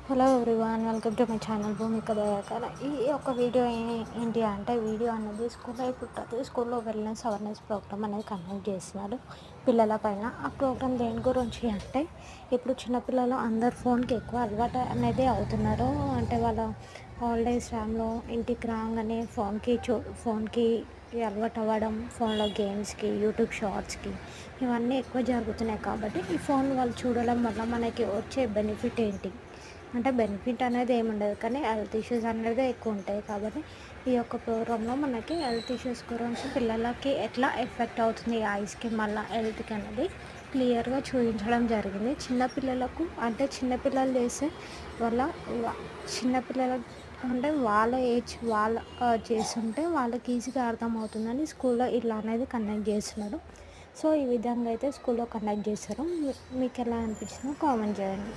Hello everyone, welcome to my channel Bhumika Dayakar. ఈ యొక్క video ఏంటి అంటే, వీడియో అనేది స్కూల్లో ఇప్పుడు ప్రతి స్కూల్లో వెల్నెస్ అవేర్నెస్ ప్రోగ్రామ్ అనేది కండక్ట్ చేస్తున్నారు పిల్లల పైన. ఆ ప్రోగ్రామ్ దేని గురించి అంటే, ఇప్పుడు చిన్నపిల్లలు అందరు ఫోన్కి ఎక్కువ అలవాటు అనేది అవుతున్నారు. అంటే వాళ్ళ హాలిడేస్ టైంలో ఇంటికి రాగానే ఫోన్కి అలవాటు అవ్వడం, ఫోన్లో గేమ్స్కి, యూట్యూబ్ షార్ట్స్కి ఇవన్నీ ఎక్కువ జరుగుతున్నాయి. కాబట్టి ఈ ఫోన్ వాళ్ళు చూడడం వల్ల మనకి వచ్చే బెనిఫిట్ ఏంటి అంటే, బెనిఫిట్ అనేది ఏముండదు, కానీ హెల్త్ ఇష్యూస్ అనేది ఎక్కువ ఉంటాయి. కాబట్టి ఈ యొక్క ప్రోగ్రాంలో మనకి హెల్త్ ఇష్యూస్ గురించి పిల్లలకి ఎట్లా ఎఫెక్ట్ అవుతుంది ఐస్కి మళ్ళీ హెల్త్కి అనేది క్లియర్గా చూపించడం జరిగింది. చిన్నపిల్లలకు అంటే చిన్నపిల్లలు చేసే వల్ల చిన్నపిల్లలకు అంటే వాళ్ళ ఏజ్ చేస్తుంటే వాళ్ళకి ఈజీగా అర్థమవుతుందని స్కూల్లో ఇట్లా అనేది కండక్ట్ చేస్తున్నారు. సో ఈ విధంగా అయితే స్కూల్లో కండక్ట్ చేస్తారు. మీకు ఎలా అనిపించిందో కామెంట్ చేయండి.